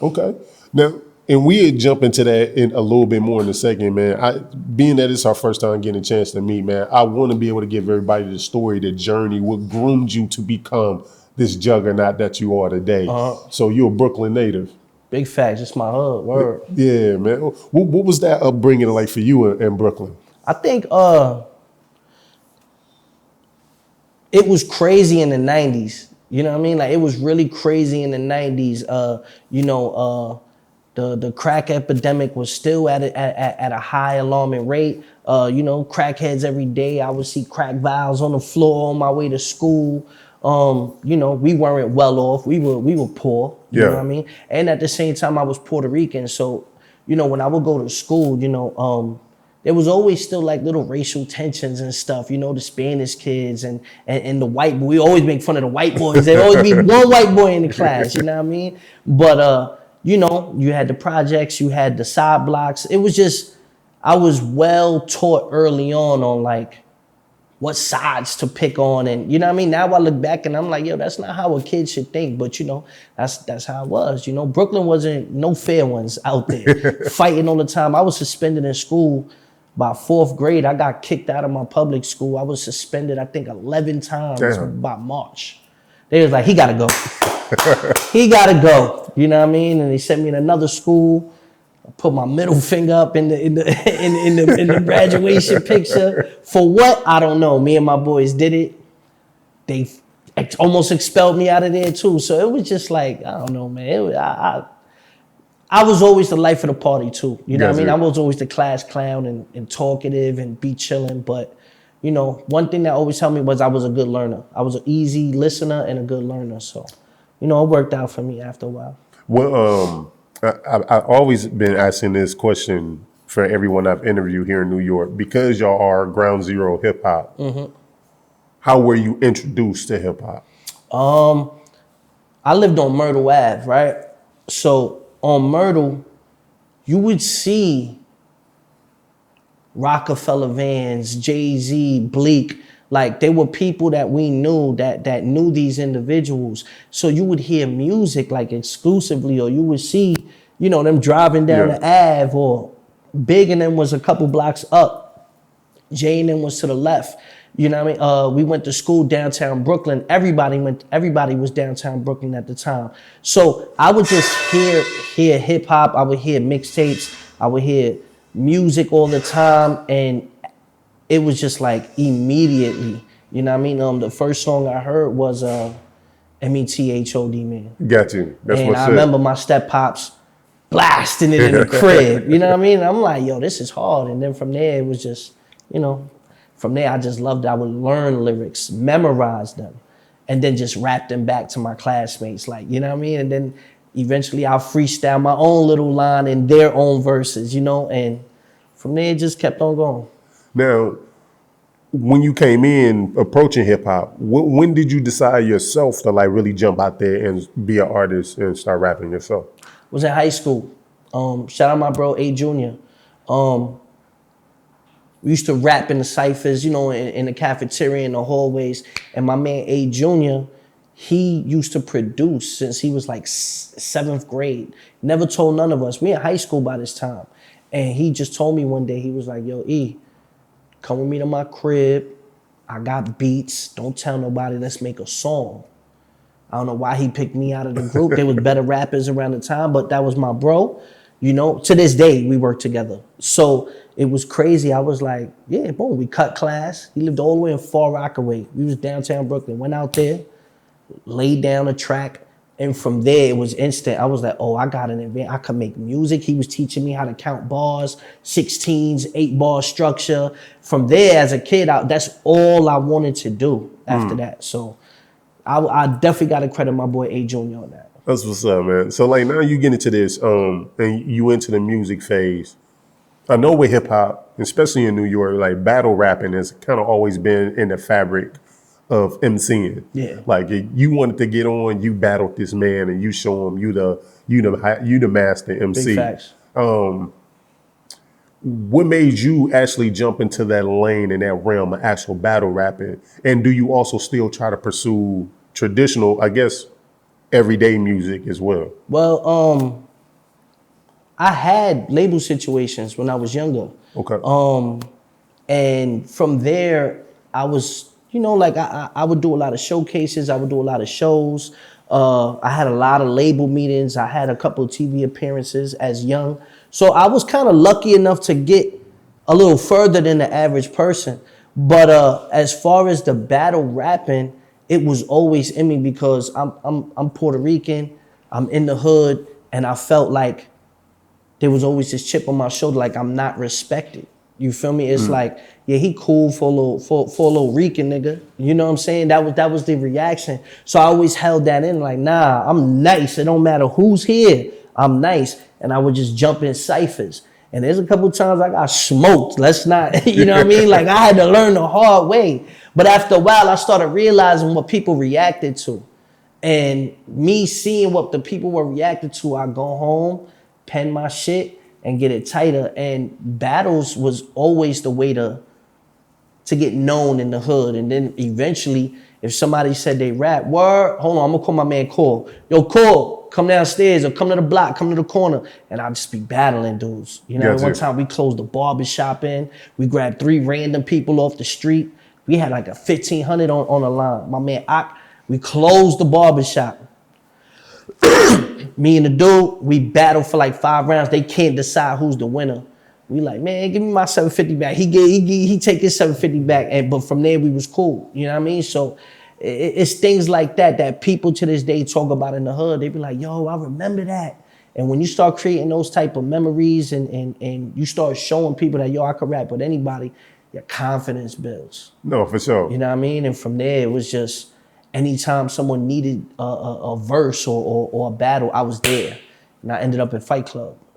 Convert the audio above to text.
Okay. Now, and we'll jump into that in a little bit more in a second, man. Being that it's our first time getting a chance to meet, man, I want to be able to give everybody the story, the journey, what groomed you to become this juggernaut that you are today. So you're a Brooklyn native. Big facts. It's my hood. Word. Yeah, man. What was that upbringing like for you in Brooklyn? I think it was crazy in the 90s. You know what I mean? Like, it was really crazy in the 90s. The crack epidemic was still at a high alarming rate. Crackheads every day. I would see crack vials on the floor on my way to school. We weren't well off. We were poor. You know what I mean? And at the same time, I was Puerto Rican. So, when I would go to school, there was always still like little racial tensions and stuff, the Spanish kids and the white boy. We always make fun of the white boys. There always be one white boy in the class, you know what I mean? But, you had the projects, you had the side blocks. It was just, I was well taught early on like what sides to pick on. And, you know what I mean? Now I look back and I'm like, yo, that's not how a kid should think. But, that's how it was. Brooklyn wasn't no fair ones out there fighting all the time. I was suspended in school. By 4th grade, I got kicked out of my public school. I was suspended, I think, 11 times by March. They was like, he gotta go. He gotta go. You know what I mean? And they sent me in another school. I put my middle finger up in the graduation picture. For what? I don't know. Me and my boys did it. They almost expelled me out of there too. So it was just like, I don't know, man. I was always the life of the party too. You know what I mean? I was always the class clown and talkative and be chilling. But, one thing that always helped me was I was a good learner. I was an easy listener and a good learner. So, it worked out for me after a while. Well, I've always been asking this question for everyone I've interviewed here in New York. Because y'all are ground zero hip hop, how were you introduced to hip hop? I lived on Myrtle Ave, right? So, on Myrtle, you would see Rockefeller Vans, Jay-Z, Bleak. Like, they were people that we knew that knew these individuals. So you would hear music like exclusively, or you would see, them driving down the Ave, or Big and them was a couple blocks up. Jay and them was to the left. You know what I mean? We went to school downtown Brooklyn. Everybody was downtown Brooklyn at the time. So I would just hear hip hop. I would hear mixtapes. I would hear music all the time. And it was just like immediately, you know what I mean? The first song I heard was METHOD, man. Got you. That's and what's I up. remember my step pops blasting it in the crib. You know what I mean? I'm like, yo, this is hard. And then from there, it was just, from there, I just loved it. I would learn lyrics, memorize them, and then just rap them back to my classmates. Like, you know what I mean? And then eventually I'll freestyle my own little line in their own verses, and from there it just kept on going. Now, when you came in approaching hip hop, when did you decide yourself to like really jump out there and be an artist and start rapping yourself? Was in high school. Shout out my bro, A Junior. We used to rap in the ciphers, in the cafeteria, in the hallways. And my man, A Junior, he used to produce since he was like 7th grade. Never told none of us. We in high school by this time. And he just told me one day, he was like, yo, E, come with me to my crib. I got beats. Don't tell nobody. Let's make a song. I don't know why he picked me out of the group. There was better rappers around the time, but that was my bro. To this day, we work together. So it was crazy. I was like, yeah, boom, we cut class. He lived all the way in Far Rockaway. We was downtown Brooklyn. Went out there, laid down a track, and from there, it was instant. I was like, oh, I got an advantage. I could make music. He was teaching me how to count bars, 16s, 8-bar structure. From there, as a kid, that's all I wanted to do after that. So I definitely got to credit my boy A Junior on that. That's what's up, man. So like now you get into this, and you into the music phase. I know with hip hop, especially in New York, like battle rapping has kind of always been in the fabric of MCing. Yeah. Like you wanted to get on, you battled this man, and you show him you the master MC. Big facts. What made you actually jump into that lane in that realm of actual battle rapping? And do you also still try to pursue traditional, I guess, everyday music as well? Well, I had label situations when I was younger. Okay. And from there, I was, like I would do a lot of showcases. I would do a lot of shows. I had a lot of label meetings. I had a couple of TV appearances as young. So I was kind of lucky enough to get a little further than the average person. But as far as the battle rapping, it was always in me because I'm Puerto Rican. I'm in the hood, and I felt like there was always this chip on my shoulder, like I'm not respected. You feel me? It's like, yeah, he cool for a little Rican nigga. You know what I'm saying? That was the reaction. So I always held that in, like, nah, I'm nice. It don't matter who's here. I'm nice. And I would just jump in ciphers. And there's a couple times I got smoked. Let's not, you know what I mean? Like I had to learn the hard way. But after a while, I started realizing what people reacted to. And me seeing what the people were reacting to, I go home, pen my shit, and get it tighter. And battles was always the way to get known in the hood. And then eventually, if somebody said they rap, word, hold on, I'm gonna call my man Cole. Yo, Cole, come downstairs or come to the block, come to the corner. And I'd just be battling dudes. You know, one time we closed the barbershop in. We grabbed 3 random people off the street. We had like a 1,500 on the line. My man Ak, we closed the barbershop. Me and the dude, we battled for like 5 rounds. They can't decide who's the winner. We like, man, give me my 750 back. He take his 750 back. But from there we was cool. You know what I mean? So it's things like that people to this day talk about in the hood. They be like, yo, I remember that. And when you start creating those type of memories and you start showing people that, yo, I could rap with anybody, your confidence builds. No, for sure. You know what I mean? And from there, it was just anytime someone needed a verse or a battle, I was there. And I ended up in Fight Club.